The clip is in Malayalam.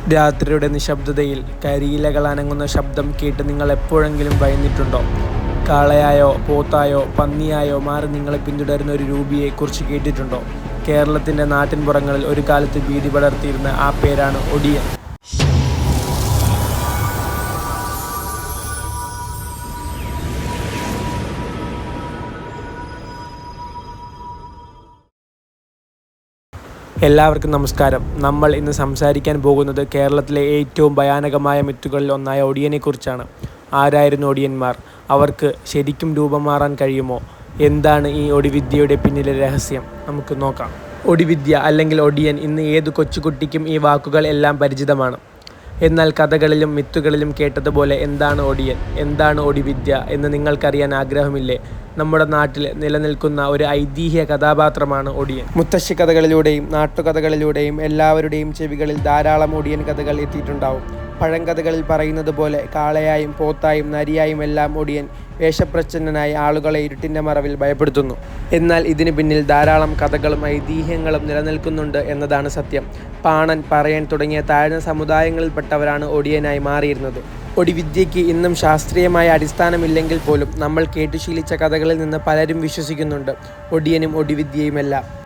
രാത്രിയുടെ നിശബ്ദതയിൽ കരിയിലകൾ അനങ്ങുന്ന ശബ്ദം കേട്ട് നിങ്ങൾ എപ്പോഴെങ്കിലും ഭയന്നിട്ടുണ്ടോ? കാളയായോ പോത്തായോ പന്നിയായോ മാറി നിങ്ങളെ പിന്തുടരുന്ന ഒരു രൂപിയെക്കുറിച്ച് കേട്ടിട്ടുണ്ടോ? കേരളത്തിൻ്റെ നാട്ടിൻപുറങ്ങളിൽ ഒരു കാലത്ത് ഭീതി പടർത്തിയിരുന്ന ആ പേരാണ് ഒടിയൻ. എല്ലാവർക്കും നമസ്കാരം. നമ്മൾ ഇന്ന് സംസാരിക്കാൻ പോകുന്നത് കേരളത്തിലെ ഏറ്റവും ഭയാനകമായ മിത്തുകളിൽ ഒന്നായ ഒടിയനെക്കുറിച്ചാണ്. ആരായിരുന്നു ഒടിയന്മാർ? അവർക്ക് ശരിക്കും രൂപം മാറാൻ കഴിയുമോ? എന്താണ് ഈ ഒടിവിദ്യയുടെ പിന്നിലെ രഹസ്യം? നമുക്ക് നോക്കാം. ഒടിവിദ്യ അല്ലെങ്കിൽ ഒടിയൻ ഇന്ന് ഏതു കൊച്ചുകുട്ടിക്കും ഈ വാക്കുകൾ എല്ലാം പരിചിതമാണ്. എന്നാൽ കഥകളിലും മിത്തുകളിലും കേട്ടതുപോലെ എന്താണ് ഒടിയൻ, എന്താണ് ഒടിവിദ്യ എന്ന് നിങ്ങൾക്കറിയാൻ ആഗ്രഹമില്ലേ? നമ്മുടെ നാട്ടിൽ നിലനിൽക്കുന്ന ഒരു ഐതിഹ്യ കഥാപാത്രമാണ് ഒടിയൻ. മുത്തശ്ശി കഥകളിലൂടെയും നാട്ടുകഥകളിലൂടെയും എല്ലാവരുടെയും ചെവികളിൽ ധാരാളം ഒടിയൻ കഥകൾ എത്തിയിട്ടുണ്ടാവും. പഴങ്കഥകളിൽ പറയുന്നത് പോലെ കാളയായും പോത്തായും നരിയായും എല്ലാം ഒടിയൻ വേഷപ്രച്ഛന്നനായി ആളുകളെ ഇരുട്ടിൻ്റെ മറവിൽ ഭയപ്പെടുത്തുന്നു. എന്നാൽ ഇതിന് പിന്നിൽ ധാരാളം കഥകളും ഐതിഹ്യങ്ങളും നിലനിൽക്കുന്നുണ്ട് എന്നതാണ് സത്യം. പാണൻ, പറയൻ തുടങ്ങിയ താഴ്ന്ന സമുദായങ്ങളിൽപ്പെട്ടവരാണ് ഒടിയനായി മാറിയിരുന്നത്. ഒടിവിദ്യയ്ക്ക് ഇന്നും ശാസ്ത്രീയമായ അടിസ്ഥാനമില്ലെങ്കിൽ പോലും നമ്മൾ കേട്ടുശീലിച്ച കഥകളിൽ നിന്ന് പലരും വിശ്വസിക്കുന്നുണ്ട് ഒടിയനും ഒടിവിദ്യയുമെല്ലാം